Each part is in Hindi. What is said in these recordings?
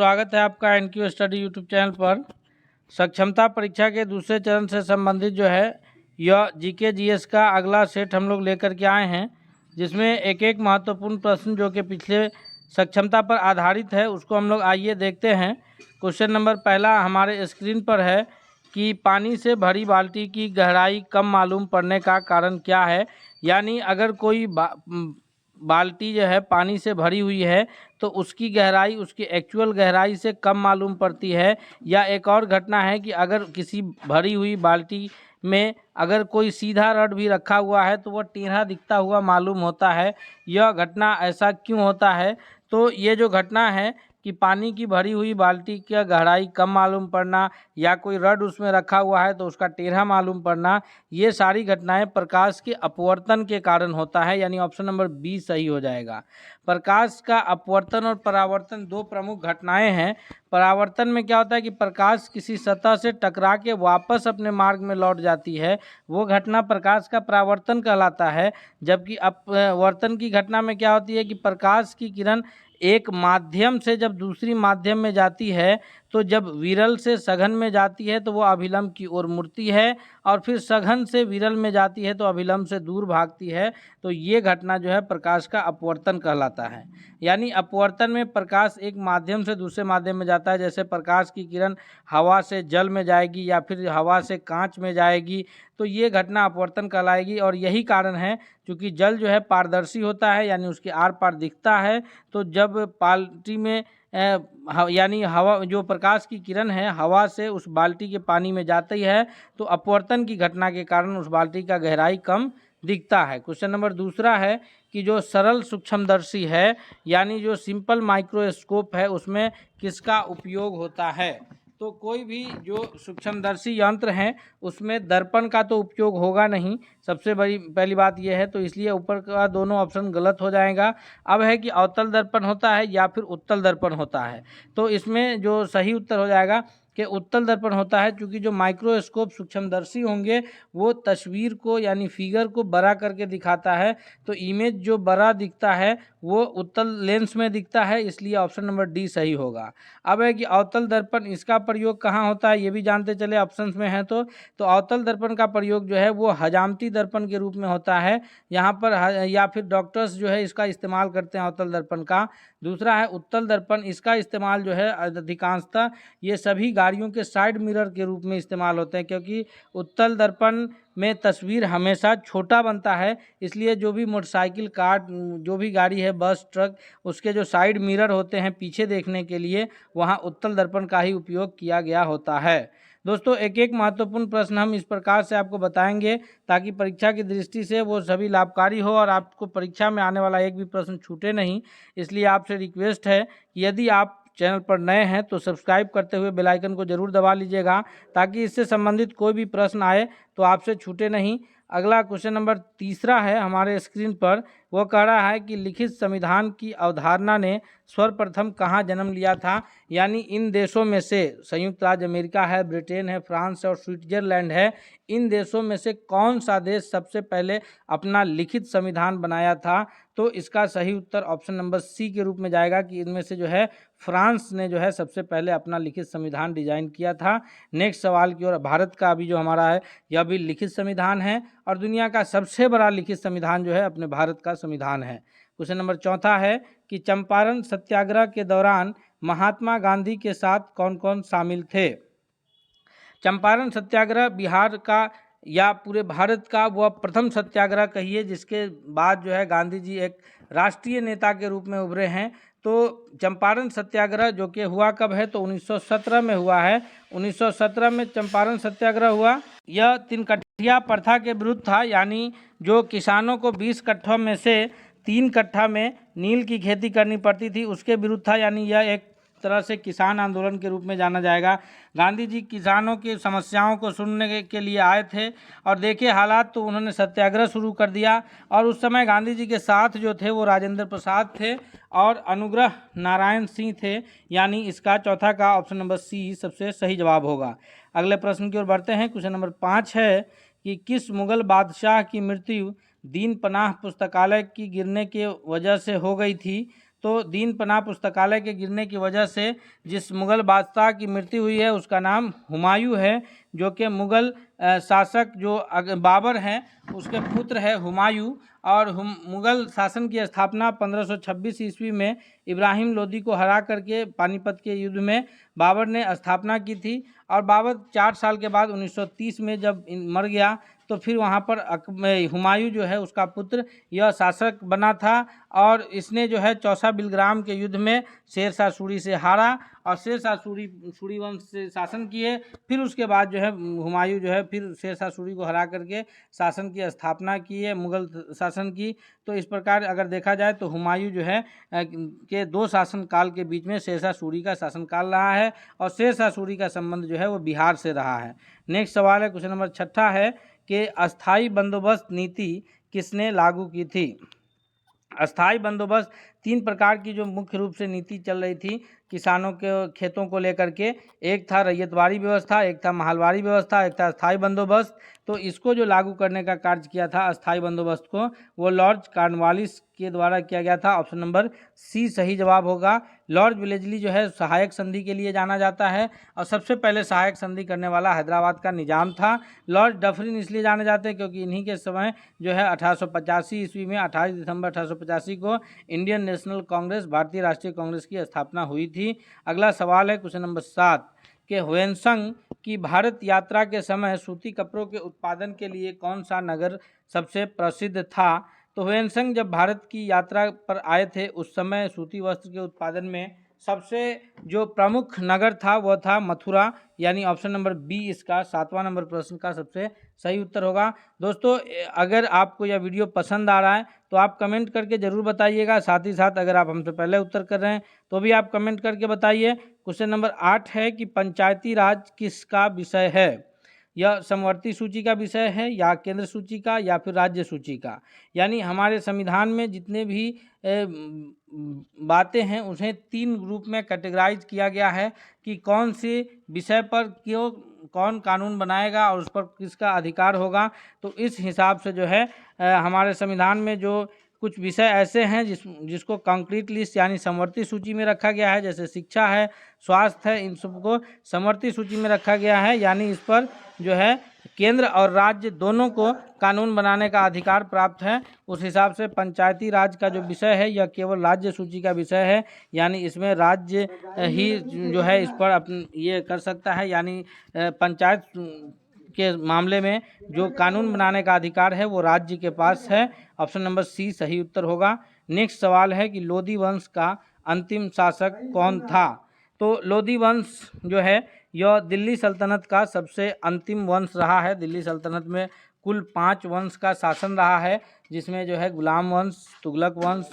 स्वागत है आपका एनक्यू स्टडी यूट्यूब चैनल पर। सक्षमता परीक्षा के दूसरे चरण से संबंधित जो है यह जीके जीएस का अगला सेट हम लोग लेकर के आए हैं, जिसमें एक एक महत्वपूर्ण प्रश्न जो कि पिछले सक्षमता पर आधारित है उसको हम लोग आइए देखते हैं। क्वेश्चन नंबर पहला हमारे स्क्रीन पर है कि पानी से भरी बाल्टी की गहराई कम मालूम पड़ने का कारण क्या है। यानी अगर कोई बाल्टी जो है पानी से भरी हुई है तो उसकी गहराई उसकी एक्चुअल गहराई से कम मालूम पड़ती है। या एक और घटना है कि अगर किसी भरी हुई बाल्टी में अगर कोई सीधा रड भी रखा हुआ है तो वह टेढ़ा दिखता हुआ मालूम होता है। यह घटना ऐसा क्यों होता है? तो ये जो घटना है कि पानी की भरी हुई बाल्टी की गहराई कम मालूम पड़ना या कोई रड उसमें रखा हुआ है तो उसका टेढ़ा मालूम पड़ना, ये सारी घटनाएं प्रकाश के अपवर्तन के कारण होता है। यानी ऑप्शन नंबर बी सही हो जाएगा। प्रकाश का अपवर्तन और परावर्तन दो प्रमुख घटनाएं हैं। परावर्तन में क्या होता है कि प्रकाश किसी सतह से टकरा के वापस अपने मार्ग में लौट जाती है, वो घटना प्रकाश का परावर्तन कहलाता है। जबकि अपवर्तन की घटना में क्या होती है कि प्रकाश की किरण एक माध्यम से जब दूसरी माध्यम में जाती है तो जब विरल से सघन में जाती है तो वो अभिलंब की ओर मुड़ती है और फिर सघन से विरल में जाती है तो अभिलंब से दूर भागती है। तो ये घटना जो है प्रकाश का अपवर्तन कहलाता है। यानी अपवर्तन में प्रकाश एक माध्यम से दूसरे माध्यम में जाता है। जैसे प्रकाश की किरण हवा से जल में जाएगी या फिर हवा से कांच में जाएगी तो ये घटना अपवर्तन कहलाएगी। और यही कारण है क्योंकि जल जो है पारदर्शी होता है यानी उसके आर पार दिखता है। तो जब बाल्टी में यानी हवा जो प्रकाश की किरण है हवा से उस बाल्टी के पानी में जाती है तो अपवर्तन की घटना के कारण उस बाल्टी का गहराई कम दिखता है। क्वेश्चन नंबर दूसरा है कि जो सरल सूक्ष्मदर्शी है यानी जो सिंपल माइक्रोस्कोप है उसमें किसका उपयोग होता है? तो कोई भी जो सूक्ष्मदर्शी यंत्र हैं उसमें दर्पण का तो उपयोग होगा नहीं, सबसे बड़ी पहली बात यह है। तो इसलिए ऊपर का दोनों ऑप्शन गलत हो जाएगा। अब है कि अवतल दर्पण होता है या फिर उत्तल दर्पण होता है। तो इसमें जो सही उत्तर हो जाएगा कि उत्तल दर्पण होता है, क्योंकि जो माइक्रोस्कोप सूक्ष्मदर्शी होंगे वो तस्वीर को यानी फिगर को बड़ा करके दिखाता है। तो इमेज जो बड़ा दिखता है वो उत्तल लेंस में दिखता है, इसलिए ऑप्शन नंबर डी सही होगा। अब है कि अवतल दर्पण इसका प्रयोग कहाँ होता है ये भी जानते चले ऑप्शंस में है। तो अवतल दर्पण का प्रयोग जो है वो हजामती दर्पण के रूप में होता है यहाँ पर, या फिर डॉक्टर्स जो है इसका इस्तेमाल करते हैं अवतल दर्पण का। दूसरा है उत्तल दर्पण, इसका इस्तेमाल जो है अधिकांशतः ये सभी गाड़ियों के साइड मिरर के रूप में इस्तेमाल होते हैं, क्योंकि उत्तल दर्पण में तस्वीर हमेशा छोटा बनता है। इसलिए जो भी मोटरसाइकिल कार जो भी गाड़ी है बस ट्रक उसके जो साइड मिरर होते हैं पीछे देखने के लिए वहाँ उत्तल दर्पण का ही उपयोग किया गया होता है। दोस्तों एक एक महत्वपूर्ण प्रश्न हम इस प्रकार से आपको बताएंगे ताकि परीक्षा की दृष्टि से वो सभी लाभकारी हो और आपको परीक्षा में आने वाला एक भी प्रश्न छूटे नहीं। इसलिए आपसे रिक्वेस्ट है कि यदि आप चैनल पर नए हैं तो सब्सक्राइब करते हुए बेल आइकन को जरूर दबा लीजिएगा ताकि इससे संबंधित कोई भी प्रश्न आए तो आपसे छूटे नहीं। अगला क्वेश्चन नंबर तीसरा है हमारे स्क्रीन पर, वो कह रहा है कि लिखित संविधान की अवधारणा ने सर्वप्रथम कहाँ जन्म लिया था। यानी इन देशों में से संयुक्त राज्य अमेरिका है, ब्रिटेन है, फ्रांस है और स्विट्जरलैंड है, इन देशों में से कौन सा देश सबसे पहले अपना लिखित संविधान बनाया था? तो इसका सही उत्तर ऑप्शन नंबर सी के रूप में जाएगा कि इनमें से जो है फ्रांस ने जो है सबसे पहले अपना लिखित संविधान डिजाइन किया था। नेक्स्ट सवाल की ओर, भारत का अभी जो हमारा है यह भी लिखित संविधान है और दुनिया का सबसे बड़ा लिखित संविधान जो है अपने भारत का संविधान है। क्वेश्चन नंबर चौथा है कि चंपारण सत्याग्रह के दौरान महात्मा गांधी के साथ कौन कौन शामिल थे? चंपारण सत्याग्रह बिहार का या पूरे भारत का वह प्रथम सत्याग्रह कहिए जिसके बाद जो है गांधी जी एक राष्ट्रीय नेता के रूप में उभरे हैं। तो चंपारण सत्याग्रह जो कि हुआ कब है तो 1917 में हुआ है। 1917 में चंपारण सत्याग्रह हुआ। यह 3 कट्ठिया प्रथा के विरुद्ध था, यानी जो किसानों को 20 कट्ठों में से 3 कट्ठा में नील की खेती करनी पड़ती थी उसके विरुद्ध था। यानी यह एक तरह से किसान आंदोलन के रूप में जाना जाएगा। गांधी जी किसानों की समस्याओं को सुनने के लिए आए थे और देखे हालात तो उन्होंने सत्याग्रह शुरू कर दिया। और उस समय गांधी जी के साथ जो थे वो राजेंद्र प्रसाद थे और अनुग्रह नारायण सिंह थे। यानी इसका चौथा का ऑप्शन नंबर सी सबसे सही जवाब होगा। अगले प्रश्न की ओर बढ़ते हैं। क्वेश्चन नंबर 5 है कि किस मुगल बादशाह की मृत्यु दीन पनाह पुस्तकालय की गिरने के वजह से हो गई थी? तो दीन पनाह पुस्तकालय के गिरने की वजह से जिस मुग़ल बादशाह की मृत्यु हुई है उसका नाम हुमायूं है, जो कि मुग़ल शासक जो बाबर हैं उसके पुत्र है हुमायूं। और मुग़ल शासन की स्थापना 1526 ईस्वी में इब्राहिम लोदी को हरा करके पानीपत के युद्ध में बाबर ने स्थापना की थी। और बाबर 4 साल के बाद 1930 में जब मर गया तो फिर वहाँ पर हुमायूं जो है उसका पुत्र यह शासक बना था। और इसने जो है चौसा बिलग्राम के युद्ध में शेरशाह सूरी से हारा और शेरशाह सूरी वंश से शासन किए। फिर उसके बाद जो है हुमायूं जो है फिर शेरशाह सूरी को हरा करके शासन की स्थापना की है, मुग़ल शासन की। तो इस प्रकार अगर देखा जाए तो हुमायूं जो है के 2 शासन काल के बीच में शेरशाह सूरी का शासनकाल रहा है और शेरशाह सूरी का संबंध जो है वो बिहार से रहा है। नेक्स्ट सवाल है, क्वेश्चन नंबर 6 है कि अस्थाई बंदोबस्त नीति किसने लागू की थी। अस्थाई बंदोबस्त 3 प्रकार की जो मुख्य रूप से नीति चल रही थी किसानों के खेतों को लेकर के, एक था रैयतवाड़ी व्यवस्था, एक था महलवाड़ी व्यवस्था, एक था अस्थाई बंदोबस्त। तो इसको जो लागू करने का कार्य किया था अस्थाई बंदोबस्त को, वो लॉर्ड कॉर्नवालिस के द्वारा किया गया था। ऑप्शन नंबर सी सही जवाब होगा। लॉर्ड वेलेस्ली जो है सहायक संधि के लिए जाना जाता है और सबसे पहले सहायक संधि करने वाला हैदराबाद का निजाम था। लॉर्ड डफरिन इसलिए जाने जाते हैं क्योंकि इन्हीं के समय जो है 1885 ईस्वी में 28 दिसंबर 1885 को इंडियन नेशनल कांग्रेस भारतीय राष्ट्रीय कांग्रेस की स्थापना हुई थी। अगला सवाल है क्वेश्चन नंबर 7 कि ह्वेनसंग की भारत यात्रा के समय सूती कपड़ों के उत्पादन के लिए कौन सा नगर सबसे प्रसिद्ध था। तो ह्वेनसंग जब भारत की यात्रा पर आए थे उस समय सूती वस्त्र के उत्पादन में सबसे जो प्रमुख नगर था वह था मथुरा, यानी ऑप्शन नंबर बी इसका 7वां नंबर प्रश्न का सबसे सही उत्तर होगा। दोस्तों अगर आपको यह वीडियो पसंद आ रहा है तो आप कमेंट करके ज़रूर बताइएगा। साथ ही साथ अगर आप हमसे पहले उत्तर कर रहे हैं तो भी आप कमेंट करके बताइए। क्वेश्चन नंबर 8 है कि पंचायती राज किसका विषय है। यह समवर्ती सूची का विषय है या केंद्र सूची का या फिर राज्य सूची का। यानी हमारे संविधान में जितने भी बातें हैं उन्हें 3 ग्रुप में कैटेगराइज किया गया है कि कौन से विषय पर क्यों कौन कानून बनाएगा और उस पर किसका अधिकार होगा। तो इस हिसाब से जो है हमारे संविधान में जो कुछ विषय ऐसे हैं जिसको कंक्रीट लिस्ट यानी समवर्ती सूची में रखा गया है, जैसे शिक्षा है, स्वास्थ्य है, इन सबको समवर्ती सूची में रखा गया है। यानी इस पर जो है केंद्र और राज्य दोनों को कानून बनाने का अधिकार प्राप्त है। उस हिसाब से पंचायती राज का जो विषय है यह केवल राज्य सूची का विषय है, यानी इसमें राज्य ही जो है इस पर ये कर सकता है। यानी पंचायत के मामले में जो कानून बनाने का अधिकार है वो राज्य के पास है। ऑप्शन नंबर सी सही उत्तर होगा। नेक्स्ट सवाल है कि लोदी वंश का अंतिम शासक कौन था। तो लोदी वंश जो है यह दिल्ली सल्तनत का सबसे अंतिम वंश रहा है। दिल्ली सल्तनत में कुल 5 वंश का शासन रहा है, जिसमें जो है गुलाम वंश, तुगलक वंश,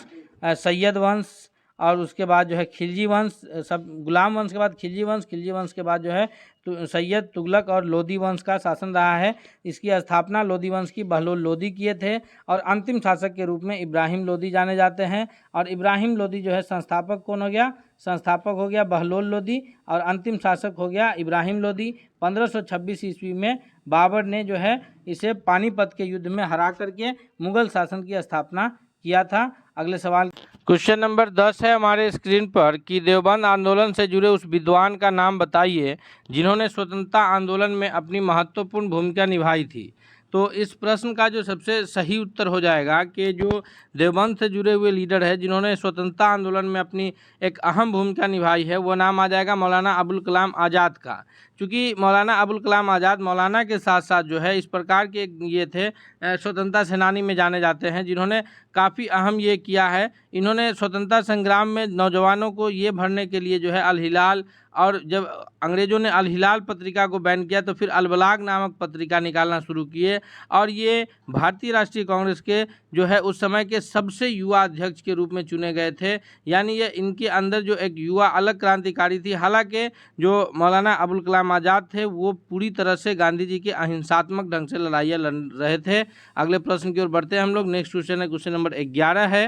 सैयद वंश और उसके बाद जो है खिलजी वंश, सब गुलाम वंश के बाद खिलजी वंश के बाद जो है सैयद, तुगलक और लोदी वंश का शासन रहा है। इसकी स्थापना लोदी वंश की बहलोल लोदी किए थे और अंतिम शासक के रूप में इब्राहिम लोदी जाने जाते हैं। और इब्राहिम लोदी जो है संस्थापक कौन हो गया, संस्थापक हो गया बहलोल लोदी और अंतिम शासक हो गया इब्राहिम लोदी। 1526 ईस्वी में बाबर ने जो है इसे पानीपत के युद्ध में हरा करके मुगल शासन की स्थापना किया था। अगले सवाल क्वेश्चन नंबर 10 है हमारे स्क्रीन पर कि देवबंद आंदोलन से जुड़े उस विद्वान का नाम बताइए जिन्होंने स्वतंत्रता आंदोलन में अपनी महत्वपूर्ण भूमिका निभाई थी। तो इस प्रश्न का जो सबसे सही उत्तर हो जाएगा कि जो देवबंद से जुड़े हुए लीडर है जिन्होंने स्वतंत्रता आंदोलन में अपनी एक अहम भूमिका निभाई है वो नाम आ जाएगा मौलाना अबुल कलाम आज़ाद का। क्योंकि मौलाना अबुल कलाम आज़ाद मौलाना के साथ साथ जो है इस प्रकार के ये थे स्वतंत्रता सेनानी में जाने जाते हैं जिन्होंने काफ़ी अहम ये किया है। इन्होंने स्वतंत्रता संग्राम में नौजवानों को ये भरने के लिए जो है अल हिलाल, और जब अंग्रेज़ों ने अल हिलाल पत्रिका को बैन किया तो फिर अल बलाग नामक पत्रिका निकालना शुरू किए। और ये भारतीय राष्ट्रीय कांग्रेस के जो है उस समय के सबसे युवा अध्यक्ष के रूप में चुने गए थे। यानी ये इनके अंदर जो एक युवा अलग क्रांतिकारी थी। हालांकि जो मौलाना अबुल कलाम आज़ाद थे वो पूरी तरह से गांधी जी के अहिंसात्मक ढंग से लड़ाइयाँ लड़ रहे थे। अगले प्रश्न की ओर बढ़ते हैं हम लोग। नेक्स्ट क्वेश्चन है क्वेश्चन नंबर 11 है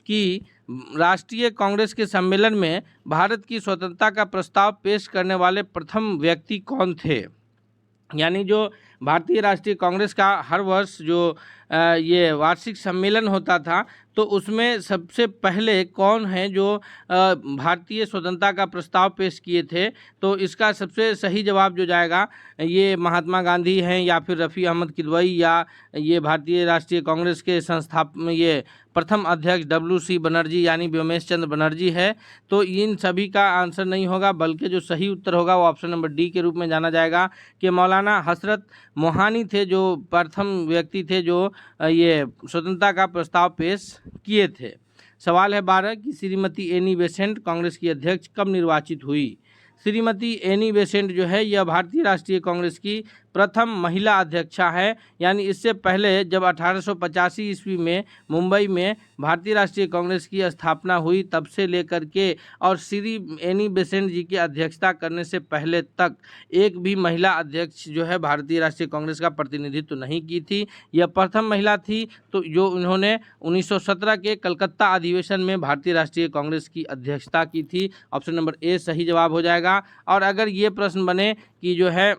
कि राष्ट्रीय कांग्रेस के सम्मेलन में भारत की स्वतंत्रता का प्रस्ताव पेश करने वाले प्रथम व्यक्ति कौन थे। यानी जो भारतीय राष्ट्रीय कांग्रेस का हर वर्ष जो ये वार्षिक सम्मेलन होता था, तो उसमें सबसे पहले कौन है जो भारतीय स्वतंत्रता का प्रस्ताव पेश किए थे? तो इसका सबसे सही जवाब जो जाएगा, ये महात्मा गांधी हैं, या फिर रफ़ी अहमद किदवई, या ये भारतीय राष्ट्रीय कांग्रेस के ये प्रथम अध्यक्ष WC बनर्जी यानी व्योमेश चंद्र बनर्जी है। तो इन सभी का आंसर नहीं होगा, बल्कि जो सही उत्तर होगा वो ऑप्शन नंबर डी के रूप में जाना जाएगा कि मौलाना हसरत मोहानी थे जो प्रथम व्यक्ति थे जो ये स्वतंत्रता का प्रस्ताव पेश किए थे। सवाल है 12 कि श्रीमती एनी बेसेंट कांग्रेस की अध्यक्ष कब निर्वाचित हुई? श्रीमती एनी बेसेंट जो है यह भारतीय राष्ट्रीय कांग्रेस की प्रथम महिला अध्यक्षा है। यानी इससे पहले जब 1885 ईस्वी में मुंबई में भारतीय राष्ट्रीय कांग्रेस की स्थापना हुई, तब से लेकर के और श्री एनी बेसेंट जी की अध्यक्षता करने से पहले तक एक भी महिला अध्यक्ष जो है भारतीय राष्ट्रीय कांग्रेस का प्रतिनिधित्व नहीं की थी। यह प्रथम महिला थी, तो जो उन्होंने 1917 के कलकत्ता अधिवेशन में भारतीय राष्ट्रीय कांग्रेस की अध्यक्षता की थी। ऑप्शन नंबर ए सही जवाब हो जाएगा। और अगर ये प्रश्न बने कि जो है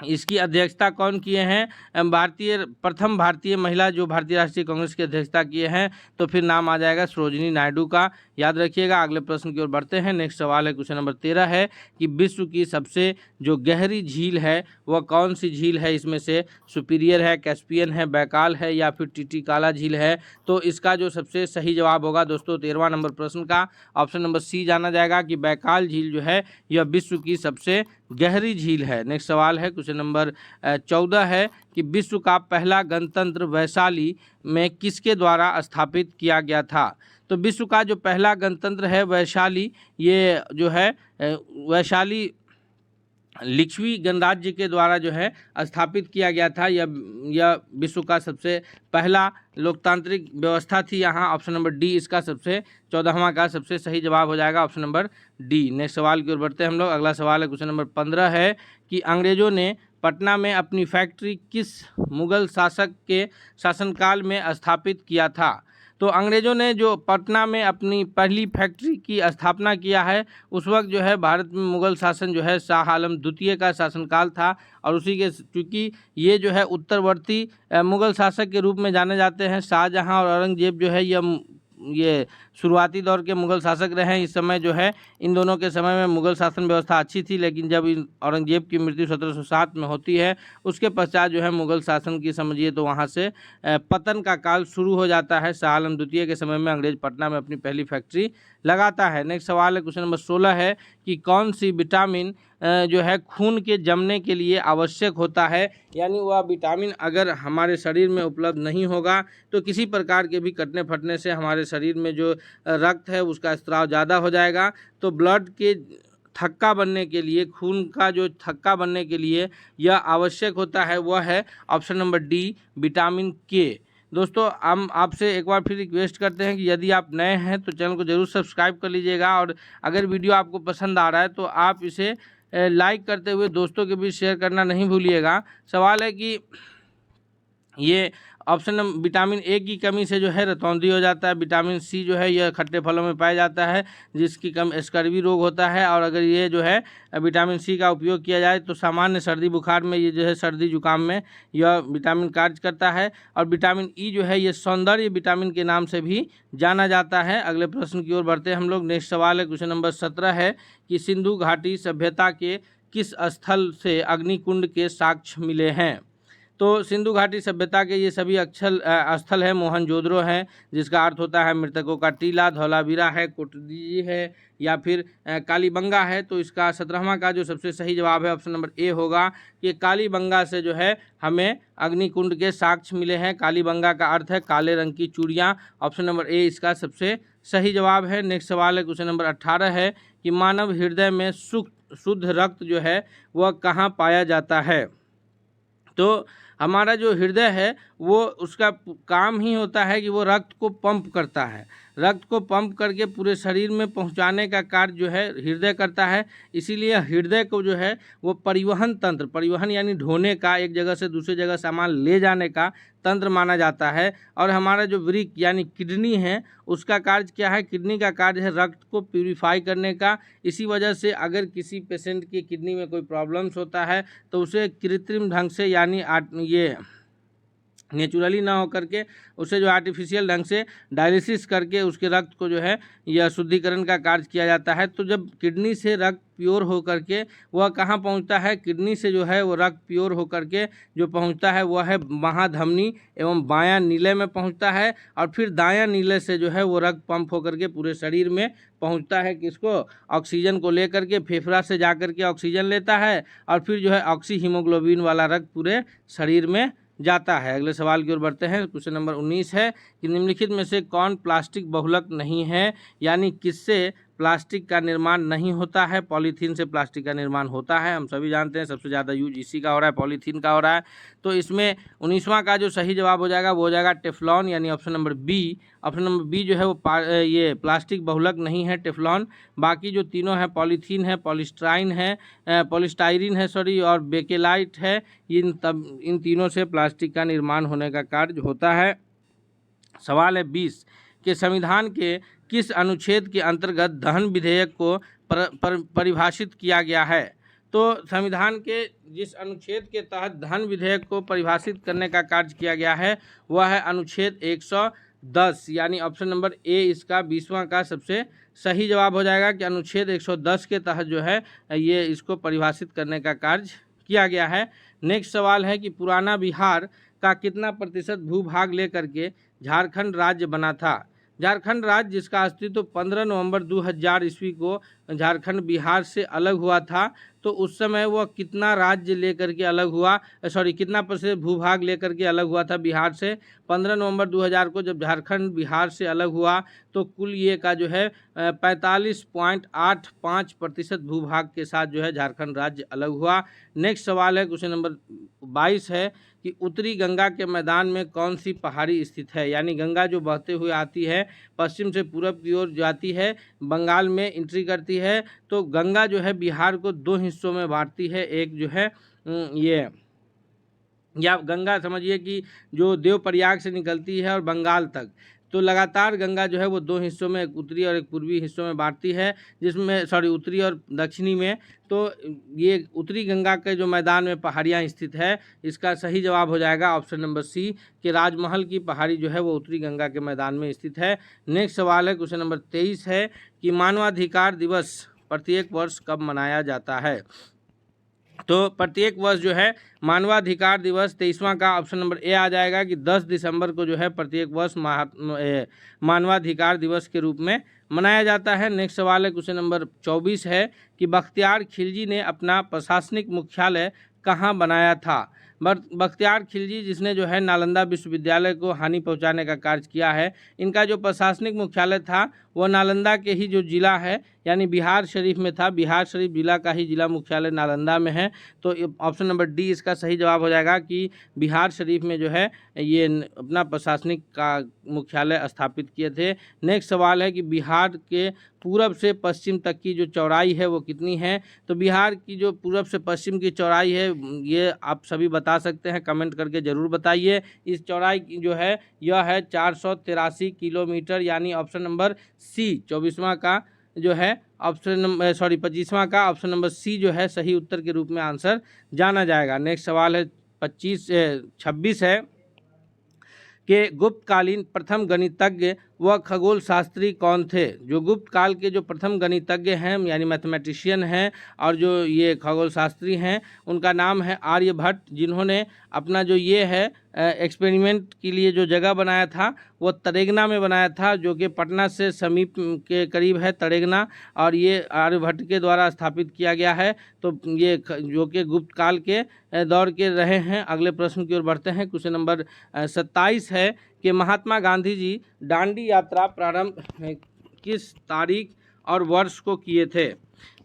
इसकी अध्यक्षता कौन किए हैं, प्रथम भारतीय महिला जो भारतीय राष्ट्रीय कांग्रेस की अध्यक्षता किए हैं, तो फिर नाम आ जाएगा सरोजिनी नायडू का। याद रखिएगा। अगले प्रश्न की ओर बढ़ते हैं। नेक्स्ट सवाल है क्वेश्चन नंबर 13 है कि विश्व की सबसे जो गहरी झील है वह कौन सी झील है? इसमें से सुपीरियर है, कैस्पियन है, बैकाल है, या फिर टिटिकाला झील है? तो इसका जो सबसे सही जवाब होगा दोस्तों 13वां नंबर प्रश्न का ऑप्शन नंबर सी जाना जाएगा कि बैकाल झील जो है यह विश्व की सबसे गहरी झील है। नेक्स्ट सवाल है क्वेश्चन नंबर 14 है कि विश्व का पहला गणतंत्र वैशाली में किसके द्वारा स्थापित किया गया था? तो विश्व का जो पहला गणतंत्र है वैशाली, ये जो है वैशाली लिच्छवी गणराज्य के द्वारा जो है स्थापित किया गया था। यह विश्व का सबसे पहला लोकतांत्रिक व्यवस्था थी यहाँ। ऑप्शन नंबर डी इसका सबसे 14वां का सबसे सही जवाब हो जाएगा, ऑप्शन नंबर डी। नेक्स्ट सवाल की ओर बढ़ते हैं हम लोग। अगला सवाल है क्वेश्चन नंबर 15 है कि अंग्रेजों ने पटना में अपनी फैक्ट्री किस मुगल शासक के शासनकाल में स्थापित किया था? तो अंग्रेज़ों ने जो पटना में अपनी पहली फैक्ट्री की स्थापना किया है, उस वक्त जो है भारत में मुग़ल शासन जो है शाह आलम द्वितीय का शासनकाल था, और उसी के चूँकि ये जो है उत्तरवर्ती मुग़ल शासक के रूप में जाने जाते हैं। शाहजहाँ और औरंगजेब जो है ये शुरुआती दौर के मुग़ल शासक रहे हैं। इस समय जो है इन दोनों के समय में मुग़ल शासन व्यवस्था अच्छी थी, लेकिन जब औरंगजेब की मृत्यु 1707 में होती है, उसके पश्चात जो है मुग़ल शासन की समझिए तो वहाँ से पतन का काल शुरू हो जाता है। शाह आलम द्वितीय के समय में अंग्रेज पटना में अपनी पहली फैक्ट्री लगाता है। नेक्स्ट सवाल है क्वेश्चन नंबर 16 है कि कौन सी विटामिन जो है खून के जमने के लिए आवश्यक होता है? यानी वह विटामिन अगर हमारे शरीर में उपलब्ध नहीं होगा तो किसी प्रकार के भी कटने फटने से हमारे शरीर में जो रक्त है उसका स्त्राव ज़्यादा हो जाएगा। तो ब्लड के थक्का बनने के लिए, खून का जो थक्का बनने के लिए यह आवश्यक होता है, वह है ऑप्शन नंबर डी विटामिन के। दोस्तों हम आपसे एक बार फिर रिक्वेस्ट करते हैं कि यदि आप नए हैं तो चैनल को ज़रूर सब्सक्राइब कर लीजिएगा, और अगर वीडियो आपको पसंद आ रहा है तो आप इसे लाइक करते हुए दोस्तों के बीच शेयर करना नहीं भूलिएगा। सवाल है कि ये ऑप्शन विटामिन ए की कमी से जो है रतौंधी हो जाता है। विटामिन सी जो है यह खट्टे फलों में पाया जाता है, जिसकी कम स्कर्वी रोग होता है। और अगर ये जो है विटामिन सी का उपयोग किया जाए तो सामान्य सर्दी बुखार में, ये जो है सर्दी जुकाम में यह विटामिन कार्य करता है। और विटामिन ई जो है ये सौंदर्य विटामिन के नाम से भी जाना जाता है। अगले प्रश्न की ओर बढ़ते हैं हम लोग। नेक्स्ट सवाल है क्वेश्चन नंबर 17 है कि सिंधु घाटी सभ्यता के किस स्थल से अग्निकुंड के साक्ष्य मिले हैं? तो सिंधु घाटी सभ्यता के ये सभी स्थल है मोहनजोदड़ो है, जिसका अर्थ होता है मृतकों का टीला, धौलावीरा है, कोटदी है, या फिर कालीबंगा है। तो इसका 17वां का जो सबसे सही जवाब है ऑप्शन नंबर ए होगा कि कालीबंगा से जो है हमें अग्निकुंड के साक्ष्य मिले हैं। कालीबंगा का अर्थ है काले रंग की चूड़ियाँ। ऑप्शन नंबर ए इसका सबसे सही जवाब है। नेक्स्ट सवाल है क्वेश्चन नंबर 18 है कि मानव हृदय में शुद्ध रक्त जो है वह कहाँ पाया जाता है? तो हमारा जो हृदय है वो उसका काम ही होता है कि वो रक्त को पंप करता है, रक्त को पंप करके पूरे शरीर में पहुंचाने का कार्य जो है हृदय करता है। इसीलिए हृदय को जो है वो परिवहन तंत्र, परिवहन यानी ढोने का, एक जगह से दूसरी जगह सामान ले जाने का तंत्र माना जाता है। और हमारा जो वृक्क यानी किडनी है उसका कार्य क्या है? किडनी का कार्य है रक्त को प्यूरिफाई करने का। इसी वजह से अगर किसी पेशेंट की किडनी में कोई प्रॉब्लम्स होता है तो उसे कृत्रिम ढंग से यानी ये नेचुरली ना हो करके उसे जो आर्टिफिशियल ढंग से डायलिसिस करके उसके रक्त को जो है यह शुद्धिकरण का कार्य किया जाता है। तो जब किडनी से रक्त प्योर हो करके वह कहाँ पहुंचता है? किडनी से जो है वो रक्त प्योर हो करके जो पहुंचता है वह है महाधमनी एवं बायां नीले में पहुंचता है। और फिर दायां नीले से जो है वो रक्त पंप होकर के पूरे शरीर में पहुंचता है। किसको? ऑक्सीजन को लेकर के फेफड़ा से जा कर के ऑक्सीजन लेता है और फिर जो है ऑक्सी हीमोग्लोबिन वाला रक्त पूरे शरीर में जाता है। अगले सवाल की ओर बढ़ते हैं। क्वेश्चन नंबर 19 है कि निम्नलिखित में से कौन प्लास्टिक बहुलक नहीं है, यानी किससे प्लास्टिक का निर्माण नहीं होता है? पॉलीथीन से प्लास्टिक का निर्माण होता है। हम सभी जानते हैं सबसे ज़्यादा यूज इसी का हो रहा है, पॉलीथीन का हो रहा है। तो इसमें 19वां का जो सही जवाब हो जाएगा वो हो जाएगा टेफ्लॉन, यानी option number B. Option number B जो है वो ये प्लास्टिक बहुलक नहीं है, टेफ्लॉन। बाकी जो तीनों है पॉलीथीन है, पॉलीस्टाइरीन है और बेकेलाइट है, इन तीनों से प्लास्टिक का निर्माण होने का कार्य होता है। सवाल है 20 के संविधान के किस अनुच्छेद के अंतर्गत दहन विधेयक को परिभाषित किया गया है? तो संविधान के जिस अनुच्छेद के तहत दहन विधेयक को परिभाषित करने का कार्य किया गया है वह है अनुच्छेद 110, यानी ऑप्शन नंबर ए इसका 20वां का सबसे सही जवाब हो जाएगा कि अनुच्छेद 110 के तहत जो है ये इसको परिभाषित करने का कार्य किया गया है। नेक्स्ट सवाल है कि पुराना बिहार का कितना प्रतिशत भूभाग लेकर के झारखंड राज्य बना था? झारखंड राज्य जिसका अस्तित्व 15 नवंबर 2000 ईस्वी को झारखंड बिहार से अलग हुआ था, तो उस समय वह कितना राज्य लेकर के अलग हुआ, कितना प्रतिशत भूभाग लेकर के अलग हुआ था बिहार से? 15 नवंबर 2000 को जब झारखंड बिहार से अलग हुआ तो कुल ये का जो है 45.85% भूभाग के साथ जो है झारखंड राज्य अलग हुआ। नेक्स्ट सवाल है क्वेश्चन नंबर 22 है कि उत्तरी गंगा के मैदान में कौन सी पहाड़ी स्थित है? यानी गंगा जो बहते हुए आती है पश्चिम से पूरब की ओर जाती है, बंगाल में एंट्री करती है, तो गंगा जो है बिहार को दो हिस्सों में बांटती है। एक जो है ये या गंगा समझिए कि जो देवप्रयाग से निकलती है और बंगाल तक, तो लगातार गंगा जो है वो दो हिस्सों में, एक उत्तरी और एक पूर्वी हिस्सों में बांटती है, जिसमें उत्तरी और दक्षिणी में। तो ये उत्तरी गंगा के जो मैदान में पहाड़ियाँ स्थित है, इसका सही जवाब हो जाएगा ऑप्शन नंबर सी कि राजमहल की पहाड़ी जो है वो उत्तरी गंगा के मैदान में स्थित है। नेक्स्ट सवाल है क्वेश्चन नंबर 23 है कि मानवाधिकार दिवस प्रत्येक वर्ष कब मनाया जाता है? तो प्रत्येक वर्ष जो है मानवाधिकार दिवस 23वां का ऑप्शन नंबर ए आ जाएगा कि 10 दिसंबर को जो है प्रत्येक वर्ष मानवाधिकार दिवस के रूप में मनाया जाता है। नेक्स्ट सवाल है क्वेश्चन नंबर 24 है कि बख्तियार खिलजी ने अपना प्रशासनिक मुख्यालय कहाँ बनाया था? बख्तियार खिलजी जिसने जो है नालंदा विश्वविद्यालय को हानि पहुंचाने का कार्य किया है, इनका जो प्रशासनिक मुख्यालय था वो नालंदा के ही जो जिला है यानी बिहार शरीफ में था। बिहार शरीफ जिला का ही जिला मुख्यालय नालंदा में है। तो ऑप्शन नंबर डी इसका सही जवाब हो जाएगा कि बिहार शरीफ में जो है ये अपना प्रशासनिक का मुख्यालय स्थापित किए थे। नेक्स्ट सवाल है कि बिहार के पूरब से पश्चिम तक की जो चौड़ाई है वो कितनी है? तो बिहार की जो पूरब से पश्चिम की चौड़ाई है ये आप सभी बता सकते हैं, कमेंट करके ज़रूर बताइए। इस चौड़ाई जो है यह है 483 किलोमीटर, यानी ऑप्शन नंबर सी 24वां का जो है ऑप्शन नंबर 25वां का ऑप्शन नंबर सी जो है सही उत्तर के रूप में आंसर जाना जाएगा। नेक्स्ट सवाल है 26 है कि गुप्तकालीन प्रथम गणितज्ञ व खगोल शास्त्री कौन थे? जो गुप्त काल के जो प्रथम गणितज्ञ हैं यानी मैथमेटिशियन हैं और जो ये खगोल शास्त्री हैं उनका नाम है आर्यभट्ट, जिन्होंने अपना जो ये है एक्सपेरिमेंट के लिए जो जगह बनाया था वो तरेगना में बनाया था, जो कि पटना से समीप के करीब है तरेगना, और ये आर्यभट्ट के द्वारा स्थापित किया गया है। तो ये जो कि गुप्त काल के दौर के रहे हैं। अगले प्रश्न की ओर बढ़ते हैं। क्वेश्चन नंबर 27 है कि महात्मा गांधी जी दांडी यात्रा प्रारंभ किस तारीख और वर्ष को किए थे?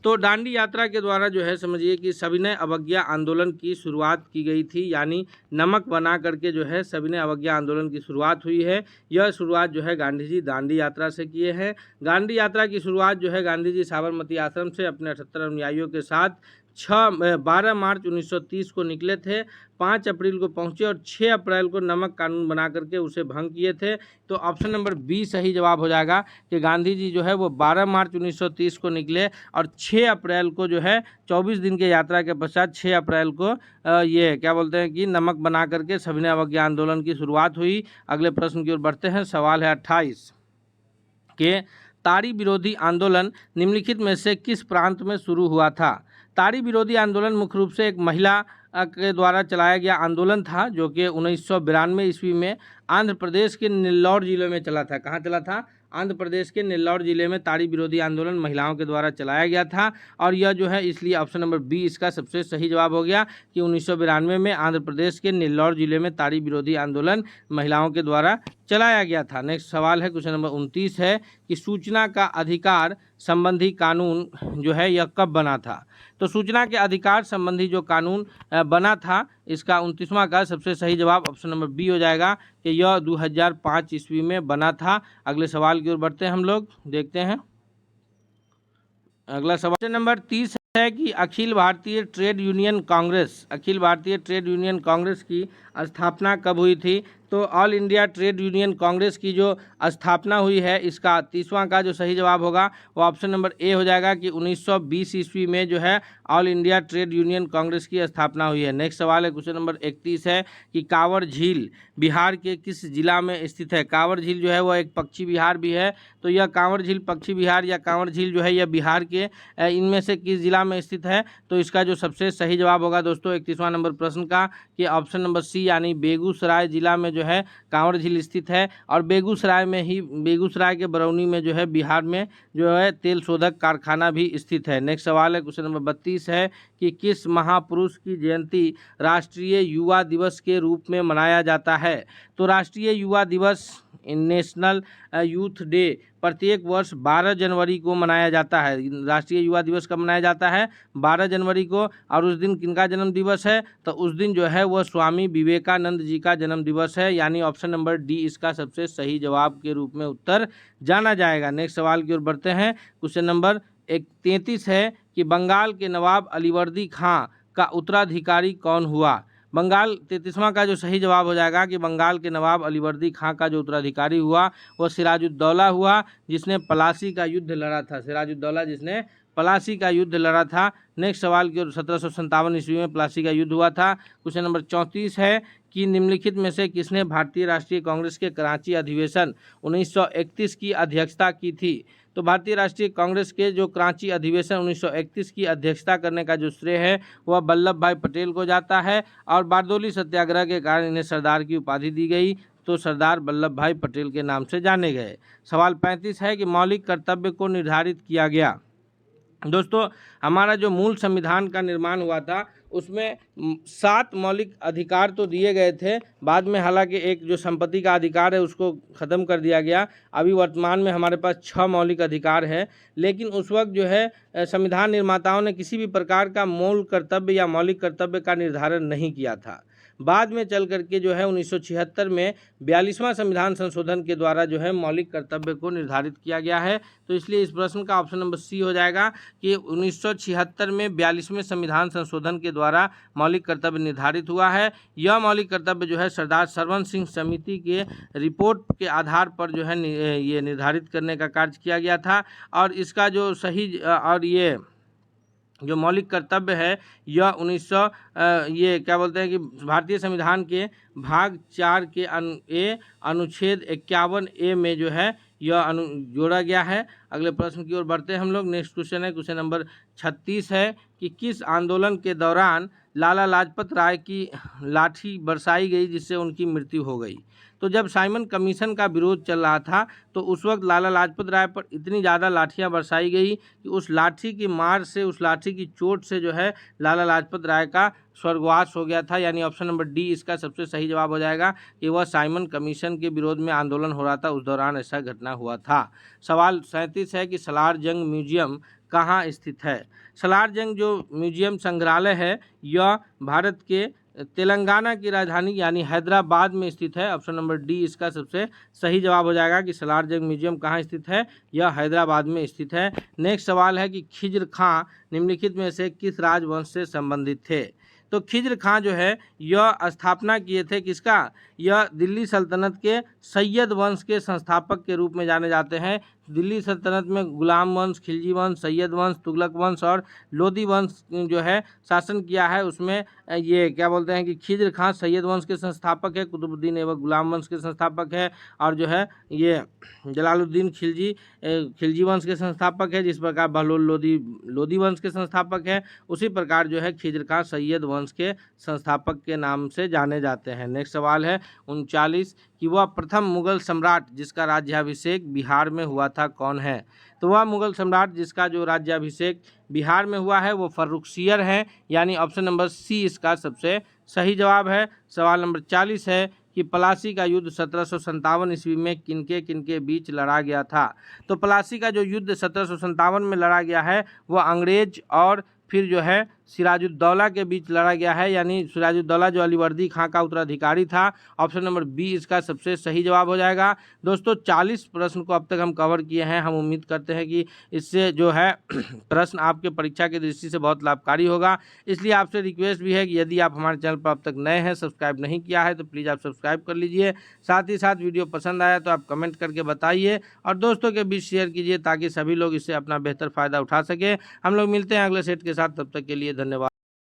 तो दांडी यात्रा के द्वारा जो है समझिए कि सविनय अवज्ञा आंदोलन की शुरुआत की गई थी, यानी नमक बना करके जो है सविनय अवज्ञा आंदोलन की शुरुआत हुई है। यह शुरुआत जो है गांधी जी दांडी यात्रा से किए हैं। दांडी यात्रा की शुरुआत जो है गांधी जी साबरमती आश्रम से अपने 78 अनुयायियों के साथ 12 मार्च 1930 को निकले थे, 5 अप्रैल को पहुंचे और 6 अप्रैल को नमक कानून बना करके उसे भंग किए थे। तो ऑप्शन नंबर बी सही जवाब हो जाएगा कि गांधी जी जो है वो 12 मार्च 1930 को निकले और 6 अप्रैल को जो है 24 दिन के यात्रा के पश्चात 6 अप्रैल को ये क्या बोलते हैं कि नमक बना करके सविनय अवज्ञा आंदोलन की शुरुआत हुई। अगले प्रश्न की ओर बढ़ते हैं। सवाल है 28 के ताड़ी विरोधी आंदोलन निम्नलिखित में से किस प्रांत में शुरू हुआ था। ताड़ी विरोधी आंदोलन मुख्य रूप से एक महिला के द्वारा चलाया गया आंदोलन था, जो कि 1992 ईस्वी में आंध्र प्रदेश के नेल्लौर जिले में चला था। कहाँ चला था? आंध्र प्रदेश के नेल्लौर जिले में ताड़ी विरोधी आंदोलन महिलाओं के द्वारा चलाया गया था। और यह जो है इसलिए ऑप्शन नंबर बी इसका सबसे सही जवाब हो गया कि 1992 में आंध्र प्रदेश के नेल्लौर जिले में ताड़ी विरोधी आंदोलन महिलाओं के द्वारा चलाया गया था। नेक्स्ट सवाल है क्वेश्चन नंबर 29 है कि सूचना का अधिकार संबंधी कानून जो है यह कब बना था। तो सूचना के अधिकार संबंधी जो कानून बना था इसका 29वां का सबसे सही जवाब ऑप्शन नंबर बी हो जाएगा कि यह 2005 ईस्वी में बना था। अगले सवाल की ओर बढ़ते हैं हम लोग, देखते हैं अगला सवाल नंबर 30 है कि अखिल भारतीय ट्रेड यूनियन कांग्रेस की स्थापना कब हुई थी। तो all India trade union Congress की जो स्थापना हुई है इसका 30वां का जो सही जवाब होगा वो ऑप्शन नंबर ए हो जाएगा कि 1920 ईस्वी में जो है all India trade union Congress की स्थापना हुई है। नेक्स्ट सवाल है क्वेश्चन नंबर 31 है कि कांवर झील बिहार के किस जिला में स्थित है। कांवर झील जो है वह एक पक्षी विहार भी है। तो यह कांवर झील पक्षी विहार या कांवर झील जो है यह बिहार के इनमें से किस जिला में स्थित है। तो इसका जो सबसे सही जवाब होगा दोस्तों 31वां नंबर प्रश्न का कि ऑप्शन नंबर सी यानी बेगूसराय जिला में जो है कांवर झील स्थित है। और बेगूसराय के बरौनी में जो है बिहार में जो है तेल शोधक कारखाना भी स्थित है। नेक्स्ट सवाल है क्वेश्चन नंबर 32 है कि किस महापुरुष की जयंती राष्ट्रीय युवा दिवस के रूप में मनाया जाता है। तो राष्ट्रीय युवा दिवस नेशनल यूथ डे प्रत्येक वर्ष 12 जनवरी को मनाया जाता है। राष्ट्रीय युवा दिवस कब मनाया जाता है? 12 जनवरी को। और उस दिन किनका जन्म दिवस है? तो उस दिन जो है वह स्वामी विवेकानंद जी का जन्म दिवस है, यानी ऑप्शन नंबर डी इसका सबसे सही जवाब के रूप में उत्तर जाना जाएगा। नेक्स्ट सवाल की ओर बढ़ते हैं। क्वेश्चन नंबर 33 है कि बंगाल के नवाब अलीवर्दी खां का उत्तराधिकारी कौन हुआ। 33वां का जो सही जवाब हो जाएगा कि बंगाल के नवाब अलीवर्दी खां का जो उत्तराधिकारी हुआ वह सिराजुद्दौला हुआ, जिसने प्लासी का युद्ध लड़ा था। सिराजुद्दौला जिसने प्लासी का युद्ध लड़ा था। नेक्स्ट सवाल की ओर 1757 ईस्वी में प्लासी का युद्ध हुआ था। क्वेश्चन नंबर 34 है कि निम्नलिखित में से किसने भारतीय राष्ट्रीय कांग्रेस के कराची अधिवेशन 1931 की अध्यक्षता की थी। तो भारतीय राष्ट्रीय कांग्रेस के जो कराची अधिवेशन 1931 की अध्यक्षता करने का जो श्रेय है वह वल्लभ भाई पटेल को जाता है। और बारदोली सत्याग्रह के कारण इन्हें सरदार की उपाधि दी गई, तो सरदार वल्लभ भाई पटेल के नाम से जाने गए। सवाल 35 है कि मौलिक कर्तव्य को निर्धारित किया गया। दोस्तों हमारा जो मूल संविधान का निर्माण हुआ था उसमें 7 मौलिक अधिकार तो दिए गए थे, बाद में हालांकि एक जो संपत्ति का अधिकार है उसको ख़त्म कर दिया गया। अभी वर्तमान में हमारे पास 6 मौलिक अधिकार है, लेकिन उस वक्त जो है संविधान निर्माताओं ने किसी भी प्रकार का मूल कर्तव्य या मौलिक कर्तव्य का निर्धारण नहीं किया था। बाद में चल करके जो है 1976 में 42वां संविधान संशोधन के द्वारा जो है मौलिक कर्तव्य को निर्धारित किया गया है। तो इसलिए इस प्रश्न का ऑप्शन नंबर सी हो जाएगा कि 1976 में 42वें संविधान संशोधन के द्वारा मौलिक कर्तव्य निर्धारित हुआ है। यह मौलिक कर्तव्य जो है सरदार सरवण सिंह समिति के रिपोर्ट के आधार पर जो है ये निर्धारित करने का कार्य किया गया था। और इसका जो सही और ये जो मौलिक कर्तव्य है यह ये क्या बोलते हैं कि भारतीय संविधान के भाग 4 के अनुच्छेद 51A में जो है यह जोड़ा गया है। अगले प्रश्न की ओर बढ़ते हैं हम लोग। नेक्स्ट क्वेश्चन है क्वेश्चन नंबर 36 है कि किस आंदोलन के दौरान लाला लाजपत राय की लाठी बरसाई गई जिससे उनकी मृत्यु हो गई। तो जब साइमन कमीशन का विरोध चल रहा था तो उस वक्त लाला लाजपत राय पर इतनी ज़्यादा लाठियां बरसाई गई कि उस लाठी की मार से, उस लाठी की चोट से जो है लाला लाजपत राय का स्वर्गवास हो गया था, यानी ऑप्शन नंबर डी इसका सबसे सही जवाब हो जाएगा कि वह साइमन कमीशन के विरोध में आंदोलन हो रहा था, उस दौरान ऐसा घटना हुआ था। सवाल 37 37 है कि सलार जंग म्यूजियम कहाँ स्थित है। सलार जंग जो म्यूजियम संग्रहालय है यह भारत के तेलंगाना की राजधानी यानी हैदराबाद में स्थित है। ऑप्शन नंबर डी इसका सबसे सही जवाब हो जाएगा कि सलार जंग म्यूजियम कहाँ स्थित है, यह हैदराबाद में स्थित है। नेक्स्ट सवाल है कि खिज्र खां निम्नलिखित में से किस राजवंश से संबंधित थे। तो खिज्र खां जो है यह स्थापना किए थे किसका, यह दिल्ली सल्तनत के सैयद वंश के संस्थापक के रूप में जाने जाते हैं। दिल्ली सल्तनत में गुलाम वंश, खिलजी वंश, सैयद वंश, तुगलक वंश और लोदी वंश जो है शासन किया है। उसमें ये क्या बोलते हैं कि खिज्र खां सैयद वंश के संस्थापक है, कुतुबुद्दीन ऐबक गुलाम वंश के संस्थापक है और जो है ये जलालुद्दीन खिलजी वंश के संस्थापक है। जिस प्रकार बहलोल लोदी वंश के संस्थापक है, उसी प्रकार जो है खिज्र खां सैयद वंश के संस्थापक के नाम से जाने जाते हैं। नेक्स्ट सवाल है 39 कि वह प्रथम मुगल सम्राट जिसका राज्याभिषेक बिहार में हुआ था कौन है। तो वह मुगल सम्राट जिसका जो राज्याभिषेक बिहार में हुआ है वो फर्रुखसियर है, यानी ऑप्शन नंबर सी इसका सबसे सही जवाब है। सवाल नंबर 40 है कि प्लासी का युद्ध 1757 ईस्वी में किनके बीच लड़ा गया था। तो प्लासी का जो युद्ध 1757 में लड़ा गया है वह अंग्रेज और फिर जो है सिराजुद्दौला के बीच लड़ा गया है, यानी सिराजुद्दौला जो अलीवर्दी खां का उत्तराधिकारी था। ऑप्शन नंबर बी इसका सबसे सही जवाब हो जाएगा। दोस्तों 40 प्रश्न को अब तक हम कवर किए हैं। हम उम्मीद करते हैं कि इससे जो है प्रश्न आपके परीक्षा की दृष्टि से बहुत लाभकारी होगा। इसलिए आपसे रिक्वेस्ट भी है कि यदि आप हमारे चैनल पर अब तक नए हैं, सब्सक्राइब नहीं किया है तो प्लीज़ आप सब्सक्राइब कर लीजिए। साथ ही साथ वीडियो पसंद आया तो आप कमेंट करके बताइए और दोस्तों के बीच शेयर कीजिए ताकि सभी लोग इससे अपना बेहतर फ़ायदा उठा सकें। हम लोग मिलते हैं अगले सेट के साथ, तब तक के लिए धन्यवाद।